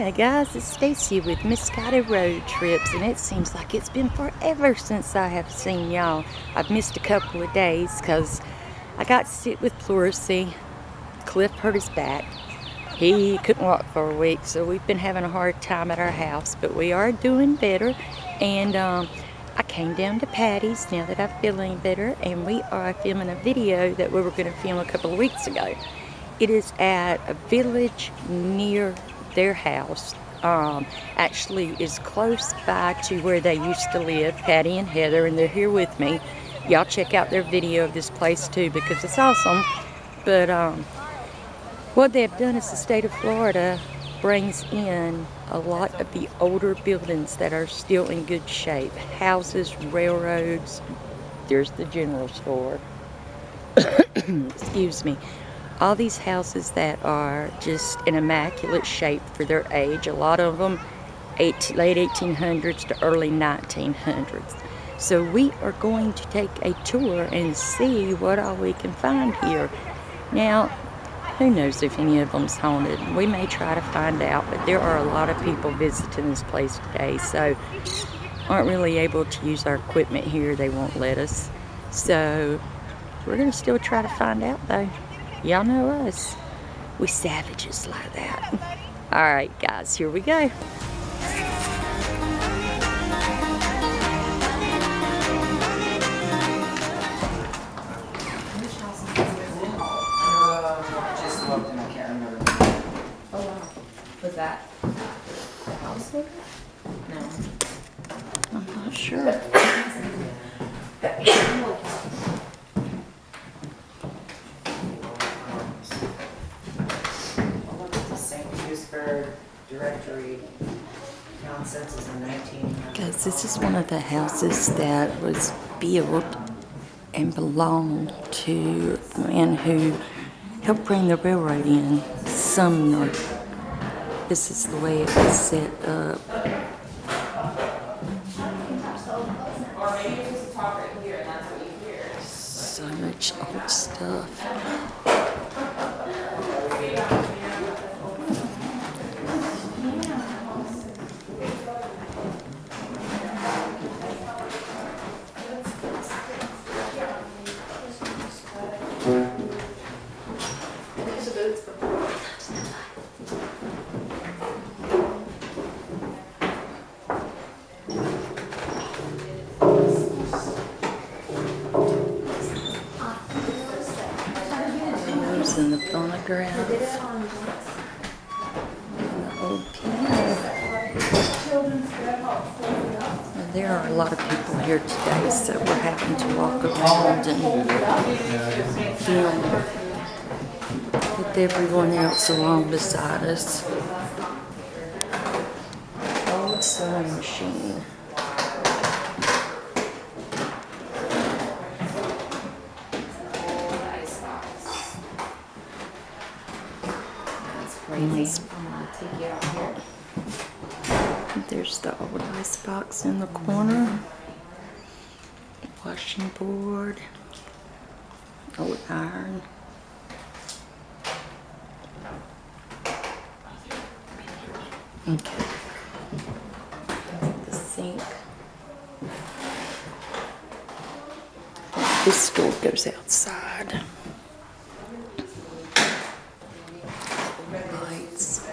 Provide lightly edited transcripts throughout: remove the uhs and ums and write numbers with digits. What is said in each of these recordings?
Hi guys, it's Stacy with Misguided Road Trips, and it seems like it's been forever since I have seen y'all. I've missed a couple of days because I got sick with pleurisy. Cliff hurt his back. He couldn't walk for a week, so we've been having a hard time at our house, but we are doing better. And I came down to Patty's now that I'm feeling better, and we are filming a video that we were going to film a couple of weeks ago. It is at a village near their house. Actually is close by to where they used to live, Patty and Heather, and they're here with me. Y'all check out their video of this place too because it's awesome. But what they've done is the state of Florida brings in a lot of the older buildings that are still in good shape. Houses, railroads, there's the general store. Excuse me. All these houses that are just in immaculate shape for their age, a lot of them late 1800s to early 1900s. So we are going to take a tour and see what all we can find here. Now, who knows if any of them's haunted? We may try to find out, but there are a lot of people visiting this place today, so aren't really able to use our equipment here. They won't let us. So we're going to still try to find out though. Y'all know us. We savages like that. Alright guys, here we go. Just looked and I can't remember. Oh wow. Was that the house there? No. I'm not sure. Directory town census in 1900. Guys, this is one of the houses that was built and belonged to the man who helped bring the railroad in, Sumner. This is the way it was set up. So much old stuff. In the phonograph, and the old piano. And there are a lot of people here today, so we're having to walk around and film with everyone else along beside us. Old sewing machine. There's the old ice box in the corner, washing board, old iron. Okay, the sink. This door goes outside. Lights.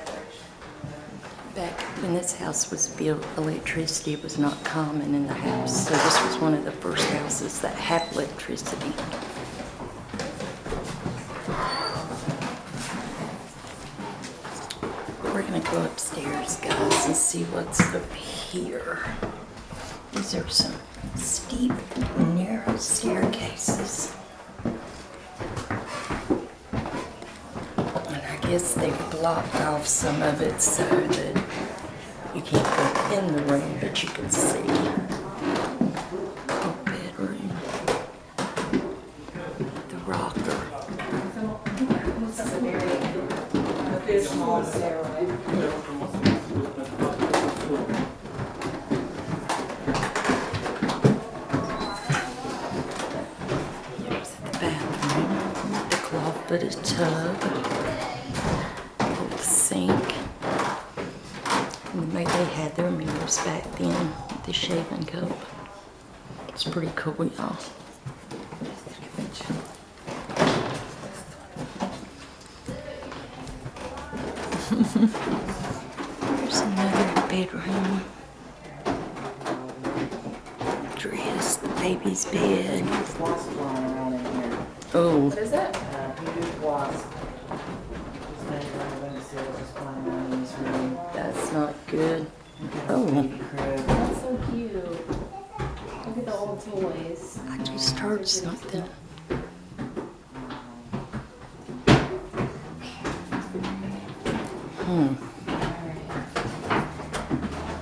Back when this house was built, electricity was not common in the house, so this was one of the first houses that had electricity. We're gonna go upstairs, guys, and see what's up here. These are some steep, narrow staircases. guess they blocked off some of it so that you can't go in the room, but you can see. Oh, bedroom. The rocker. This is a very small stairway. Bathroom, the claw-footed tub, old sink. And maybe they had their mirrors back then, the shaving cup. It's pretty cool, y'all. There's another bedroom. Dress, the baby's bed. There's wasps flying around in here. Oh. What is it? Huge wasp. Just laying around the windowsill, just flying around in this room. That's not good. Oh, Baby crib. That's so cute. Look at the old toys. I just heard something.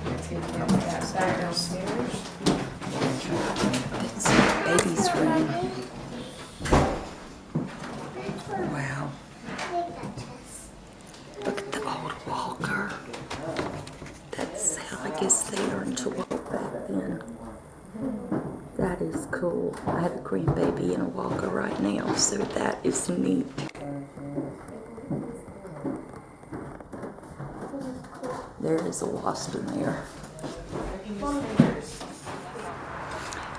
Let's get that back downstairs. It's the baby's room. Wow. Look at the old walker. That's how I guess they learned to walk back then. That is cool. I have a grandbaby in a walker right now, so that is neat. There is a wasp in there.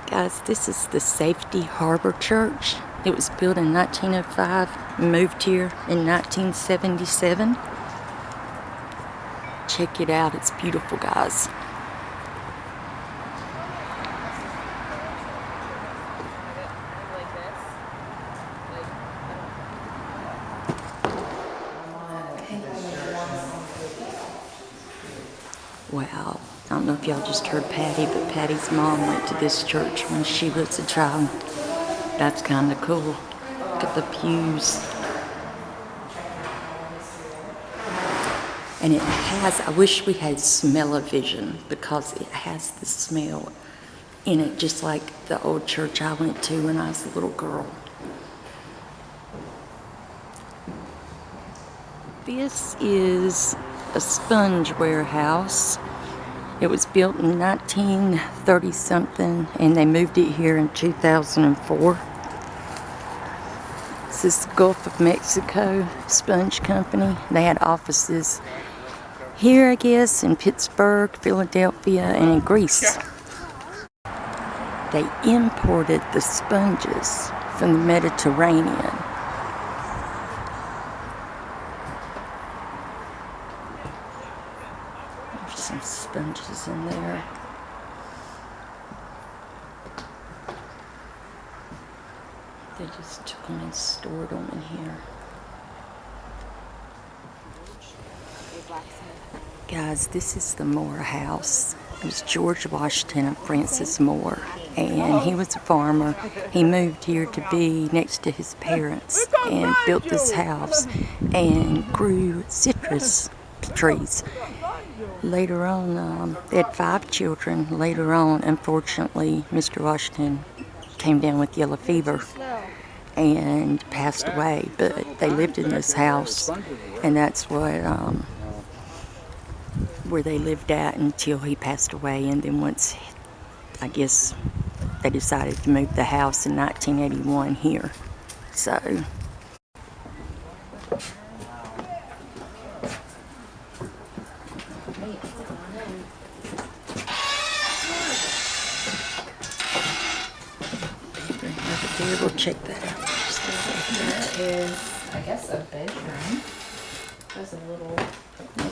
Guys, this is the Safety Harbor Church. It was built in 1905, moved here in 1977. Check it out, it's beautiful, guys. Wow, I don't know if y'all just heard Patty, but Patty's mom went to this church when she was a child. That's kind of cool. Look at the pews. And it has, I wish we had smell-o-vision because it has the smell in it, just like the old church I went to when I was a little girl. This is a sponge warehouse. It was built in 1930-something, and they moved it here in 2004. This is the Gulf of Mexico Sponge Company. They had offices here, I guess, in Pittsburgh, Philadelphia, and in Greece. They imported the sponges from the Mediterranean. There's some sponges in there. They just took them and stored them in here. Guys, this is the Moore house. It was George Washington and Francis Moore, and he was a farmer. He moved here to be next to his parents and built this house and grew citrus trees. Later on, they had 5 children. Later on, unfortunately, Mr. Washington came down with yellow fever and passed away, but they lived in this house, and that's what where they lived at until he passed away. And then once, I guess, they decided to move the house in 1981 here. So we'll check that out. That is, I guess, a bedroom. There's a little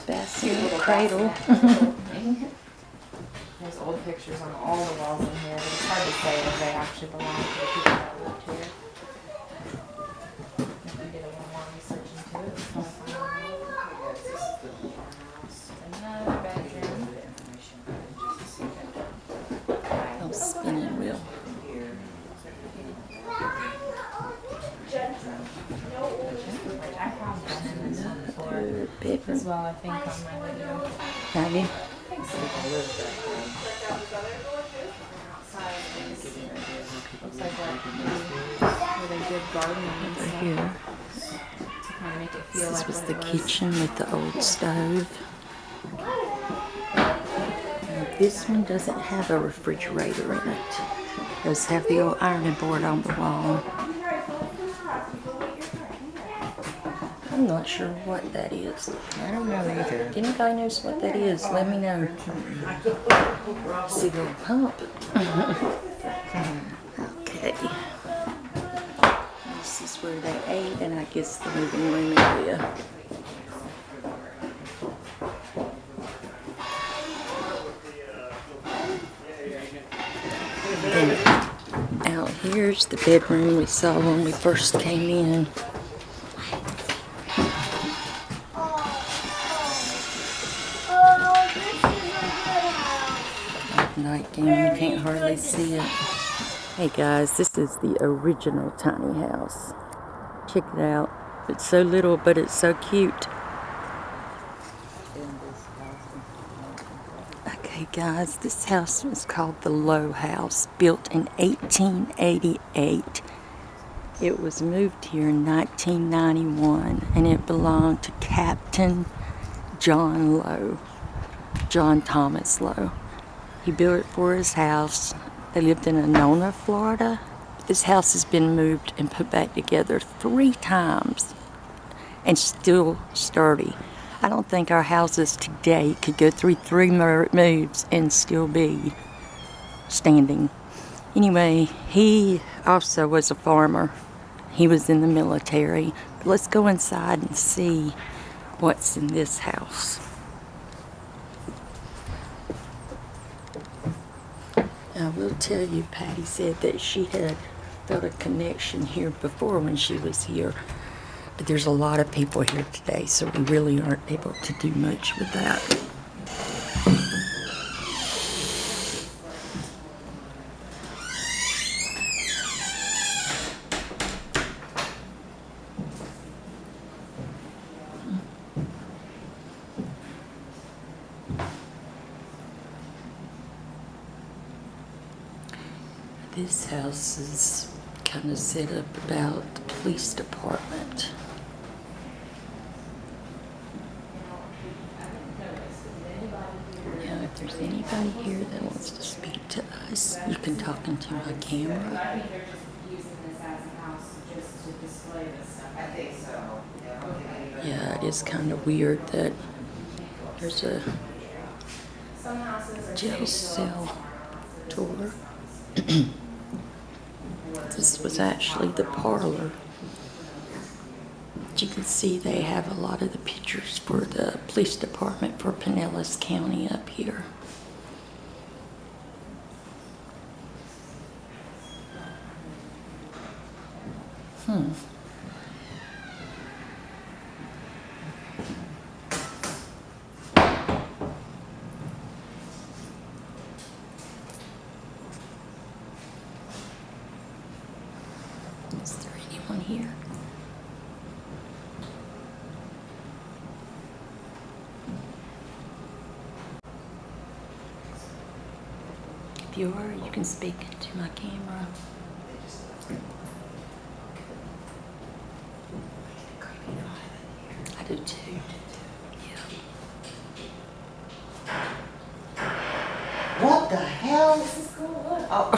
Basket, cradle. There's old pictures on all the walls in here, but it's hard to say if they actually belong to the people that lived here. If we did a little more research into it, it's kind of another bedroom. Oh, spinning wheel. Which I have done in this one before Bedroom. as well, I think, on my video. Have you? Outside, looks like where they did gardening and Over stuff here. to kind of make it feel This like was what the it was. kitchen with the old stove. Now, this one doesn't have a refrigerator in it. It does have the old ironing board on the wall. I'm not sure what that is. I don't know either. If anybody knows what that is, let me know. See the little pump. Okay. This is where they ate, and I guess the living room area. And out here's the bedroom we saw when we first came in. Night game, you can't hardly see it. Hey guys, this is the original tiny house. Check it out. It's so little, but it's so cute. Okay guys, this house was called the Low House, built in 1888. It was moved here in 1991, and it belonged to Captain John Low, John Thomas Low. He built it for his house. They lived in Anona, Florida. This house has been moved and put back together 3 times and still sturdy. I don't think our houses today could go through 3 moves and still be standing. Anyway, he also was a farmer. He was in the military. But let's go inside and see what's in this house. I will tell you, Patty said that she had felt a connection here before when she was here. But there's a lot of people here today, so we really aren't able to do much with that. This house is kind of set up about the police department. Now, if there's anybody here that wants to speak to us, you can talk into my camera. Yeah, it is kind of weird that there's a jail cell tour. This was actually the parlor. As you can see, they have a lot of the pictures for the police department for Pinellas County up here. Is there anyone here? If you are, you can speak into my camera. I do too. Yeah. What the hell? This is cool, look. Oh,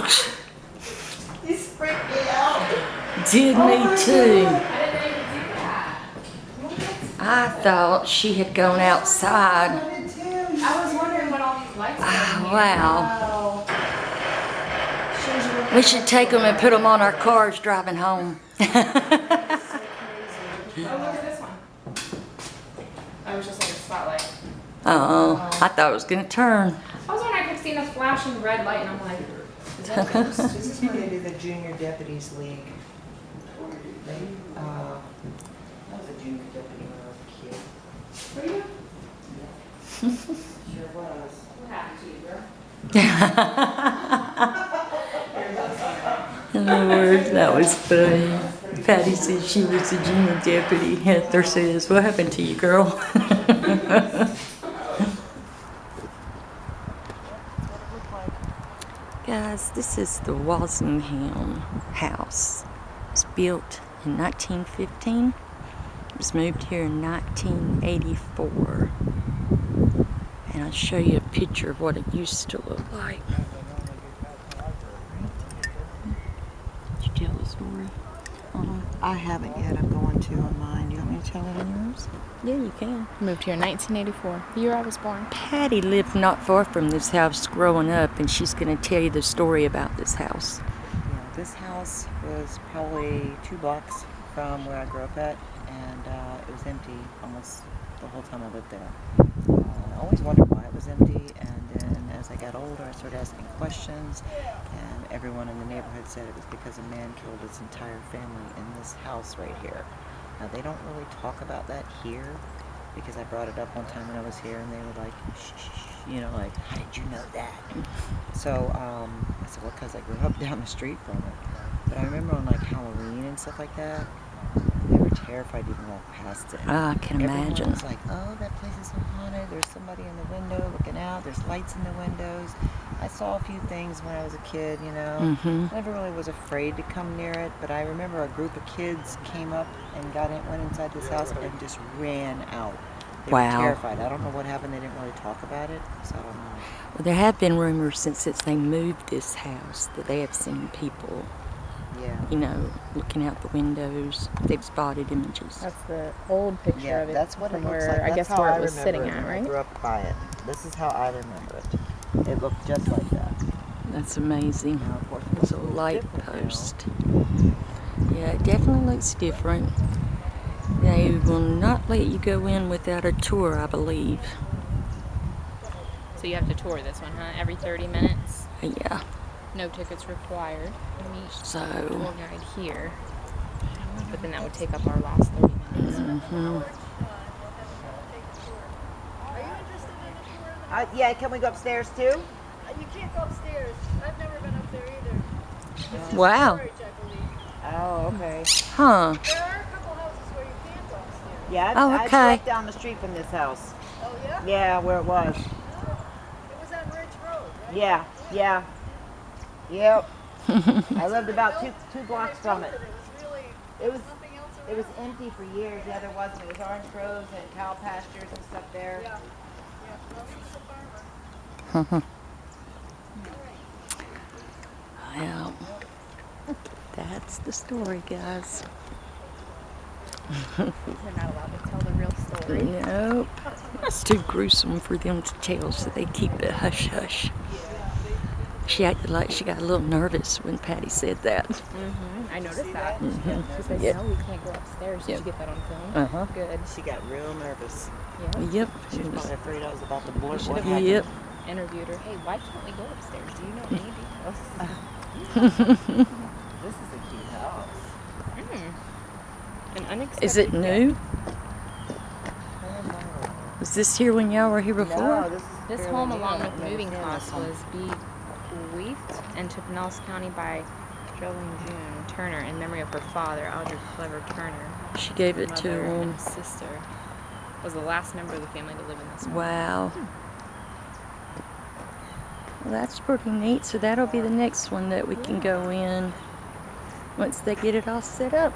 this freaked me out. Did me too. I didn't know you could do that. I thought she had gone outside. I did too. I was wondering what all these lights were. Wow. We should take them and put them on our cars driving home. Oh, look at this one. I was just like a spotlight. Oh, I thought it was going to turn. I was wondering, I kept seeing a flashing red light, and I'm like, is that a ghost? This is when they do the Junior Deputies League. They, I was a junior deputy when I was a kid. Were you? Sure was. What happened to you, girl? In other words, that was funny. Patty said she was a junior deputy. Heather says, "What happened to you, girl?" Guys, this is the Walsingham house. It was built in 1915. It was moved here in 1984. And I'll show you a picture of what it used to look like. Did you tell the story? I haven't yet. I'm going to on mine. Do you want me to tell it on yours? Yeah, you can. Moved here in 1984, the year I was born. Patty lived not far from this house growing up, and she's going to tell you the story about this house. Yeah, this house was probably 2 blocks from where I grew up at, and it was empty almost the whole time I lived there. I always wondered why it was empty, and then as I got older, I started asking questions, and everyone in the neighborhood said it was because a man killed his entire family in this house right here. Now, they don't really talk about that here, because I brought it up one time when I was here, and they were like, shh, shh, shh, you know, like, how did you know that? So I said, well, because I grew up down the street from it. But I remember on like Halloween and stuff like that, they were terrified to even walk past it. I can imagine. Everyone was like, oh, that place is so haunted. There's somebody in the window looking out. There's lights in the windows. I saw a few things when I was a kid, you know. Never really was afraid to come near it, but I remember a group of kids came up and went inside this house and just ran out. They were terrified. I don't know what happened. They didn't really talk about it, so I don't know. Well, there have been rumors since they moved this house that they have seen people, you know, looking out the windows. They've spotted images. That's the old picture of it. That's what from it looks where, like. I guess where it was sitting at, I right? grew up by it. This is how I remember it. It looked just like that. That's amazing. Now, of course, It's a light post. Yeah, it definitely looks different. They will not let you go in without a tour, I believe. So you have to tour this one, huh? Every 30 minutes? Yeah. No tickets required. Meet So, tour guide here. But then that would take up our last 30 minutes. Yeah, can we go upstairs too? You can't go upstairs. I've never been up there either. wow. Storage, I believe. Oh, okay. Huh. There are a couple houses where you can go upstairs. Yeah, Oh, I okay. grew up down the street from this house. Oh, yeah? Yeah, where it was. It was on Ridge Road, right? Yeah, yeah. Yep. I lived about two blocks from it. It was really It was nothing else it was empty for years. Yeah, there wasn't. It was orange groves and cow pastures and stuff there. Yeah. Yeah. Well, he was a farmer. Well, that's the story, guys. They're not allowed to tell the real story. Nope. It's too gruesome for them to tell, so they keep it hush-hush. She acted like she got a little nervous when Patty said that. I noticed that. She said, Yep. no, we can't go upstairs. Did you get that on film? Uh-huh. Good. She got real nervous. Yeah. Yep. She was probably afraid I was about to blurt should what have happened. Yep. Interviewed her. Hey, why can't we go upstairs? Do you know any details? This is a cute house. An unexpected Is it new? I don't know. Was this here when y'all were here before? No, this is This fairly home, new. along I've with never moving seen this costs, one. was bequeathed and to Pinellas County by Sterling June Turner in memory of her father, Audrey Clever Turner. She gave it to Mother him. and sister. Was the last member of the family to live in this home. Wow. Well, that's pretty neat. So that'll be the next one that we can go in once they get it all set up.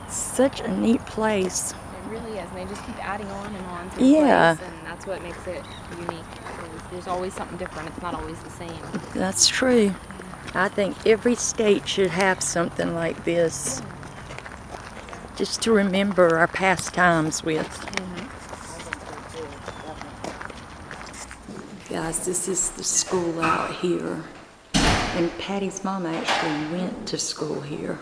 Such a neat place. It really is, and they just keep adding on and on to the Yeah. place, and that's what makes it unique. There's always something different. It's not always the same. That's true. I think every state should have something like this, just to remember our past times with. Guys, this is the school out here, and Patty's mom actually went to school here.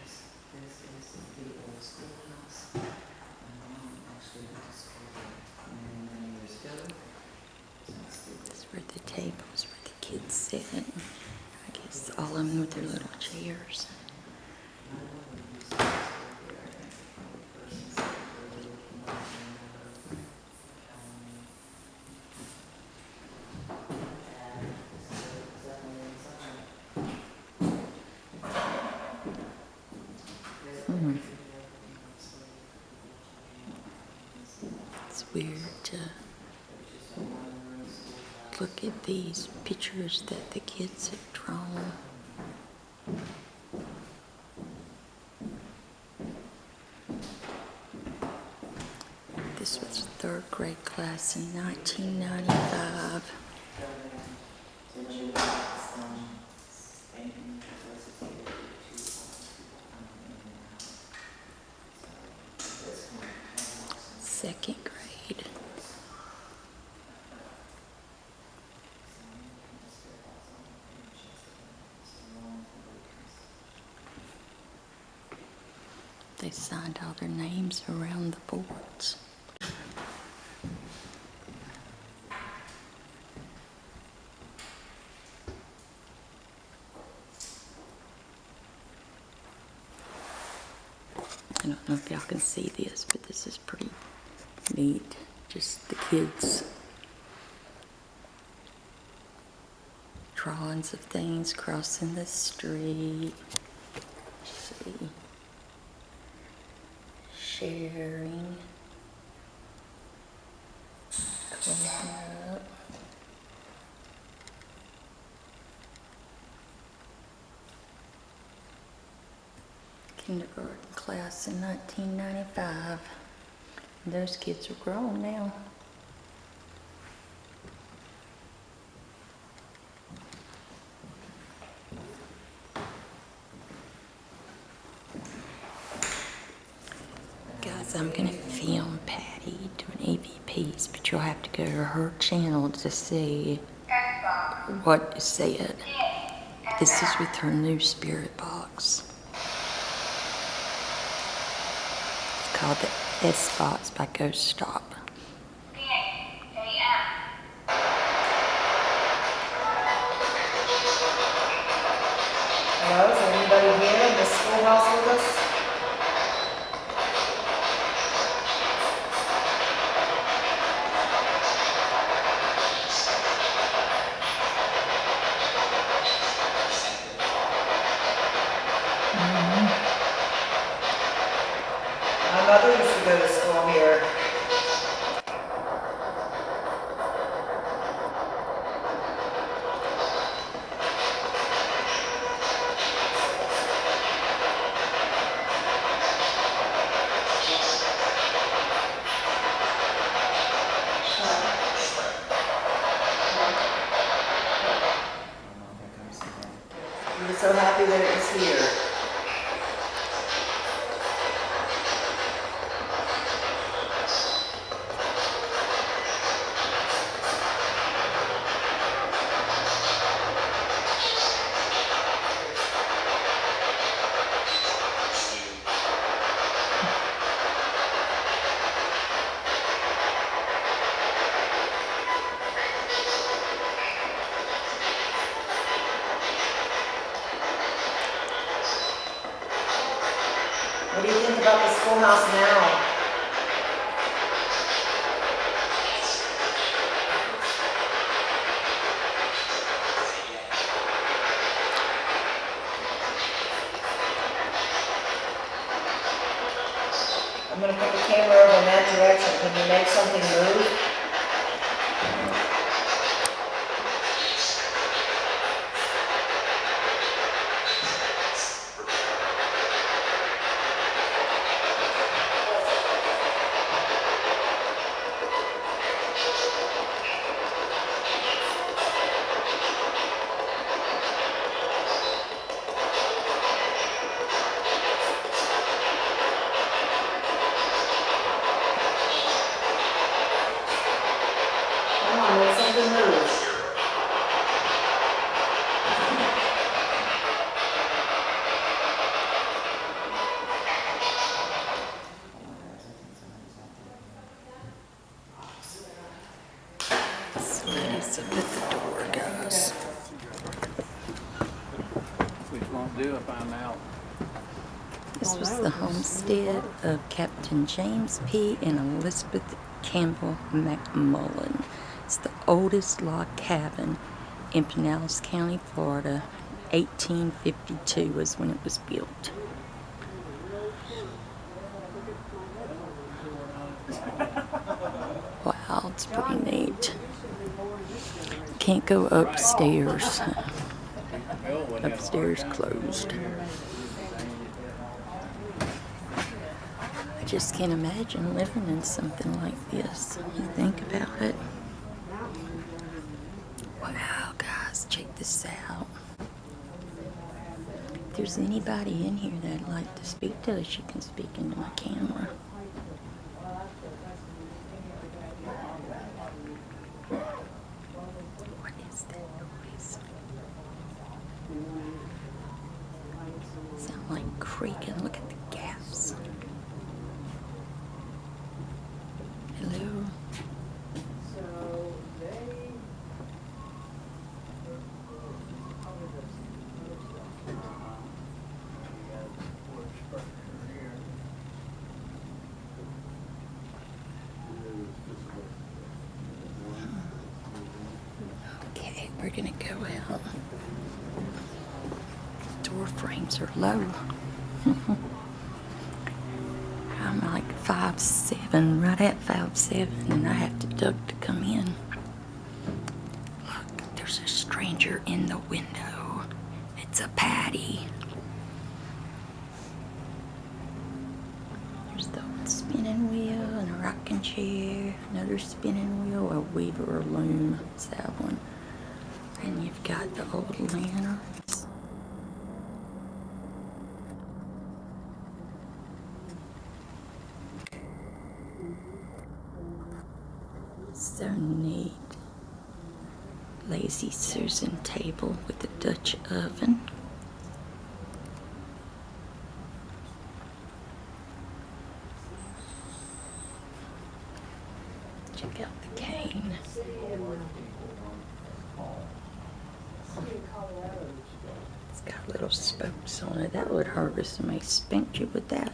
This is the old schoolhouse. My mom actually went to school here many years ago. So let's do this. These were the tables where the kids sit. I guess all of them with their little chairs. weird to look at these pictures that the kids have drawn. This was a 3rd grade class in 1995. Second grade. They signed all their names around the boards. I don't know if y'all can see this, but this is pretty neat. Just the kids' drawings of things crossing the street. Let's see. Sharing. Cleaning up. Kindergarten class in 1995. Those kids are grown now. Guys, I'm gonna film Patty doing EVPs, but you'll have to go to her channel to see what is said. This is with her new spirit box. It's called the S Box by Ghost Stop. Hello, is there anybody here in the schoolhouse with us? My mother used to go to school here. I'm so happy that it was here. What do you think about the schoolhouse now? I'm going to put the camera over in that direction. Can you make something move? Come on, make something move. Somebody's up at the door, guys. Which won't do if I'm out. This was the homestead of Captain James P. and Elizabeth Campbell McMullen. It's the oldest log cabin in Pinellas County, Florida. 1852 was when it was built. That's pretty neat. Can't go upstairs. Upstairs closed. I just can't imagine living in something like this. You think about it. Wow, guys, check this out. If there's anybody in here that'd like to speak to us, you can speak into my camera. What is that noise? Sound like creaking. Look at the gaps. Hello? Okay, we're gonna go out. Door frames are low. I'm like 5'7", right at 5'7", and I have to duck to come in. Look, there's a stranger in the window. It's a Patty. There's the old spinning wheel and a rocking chair. Another spinning wheel, a weaver or loom. It's that one. And you've got the old lanterns. So neat. Lazy Susan table with a Dutch oven. Check out the cane. It's got little spokes on it. That would hurt if somebody spanked you with that.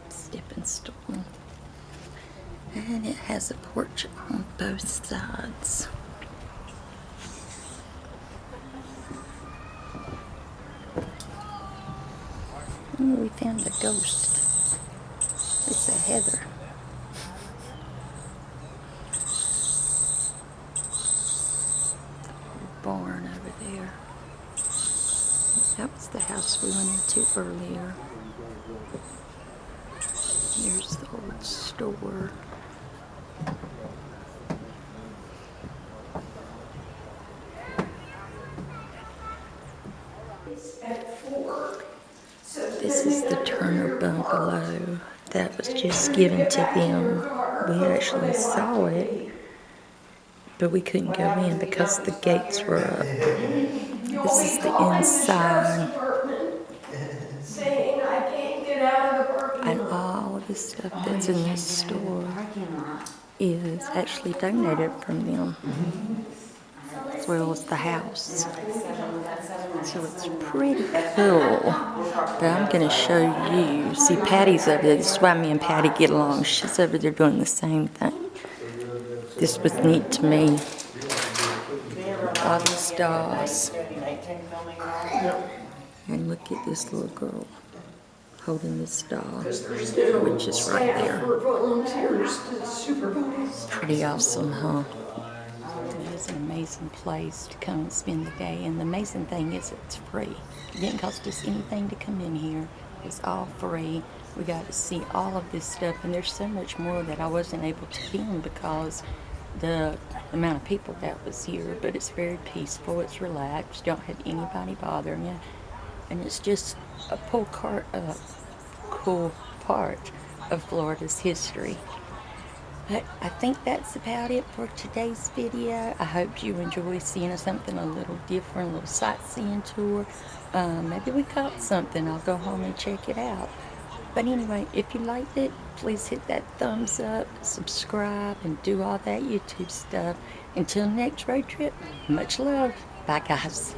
Stepping stool. And it has a porch on both sides. Oh, we found a ghost. It's a heather. Barn over there. That was the house we went into earlier. Here's the old store. This is the Turner bungalow that was just given to them. We actually saw it, but we couldn't go in because the gates were up. This is the inside. And all of the stuff that's in this store is actually donated from them, as well as the house. So it's pretty cool. But I'm going to show you. See, Patty's over there. This is why me and Patty get along. She's over there doing the same thing. This was neat to me. All these dolls. And look at this little girl holding this doll, which is right there. Pretty awesome, huh? It is an amazing place to come and spend the day, and the amazing thing is it's free. It didn't cost us anything to come in here. It's all free. We got to see all of this stuff, and there's so much more that I wasn't able to film because the amount of people that was here. But it's very peaceful, it's relaxed, don't have anybody bothering you, and it's just a cool part of Florida's history. But I think that's about it for today's video. I hope you enjoy seeing something a little different, a little sightseeing tour. Maybe we caught something. I'll go home and check it out. But anyway, if you liked it, please hit that thumbs up, subscribe, and do all that YouTube stuff. Until next road trip, much love. Bye, guys.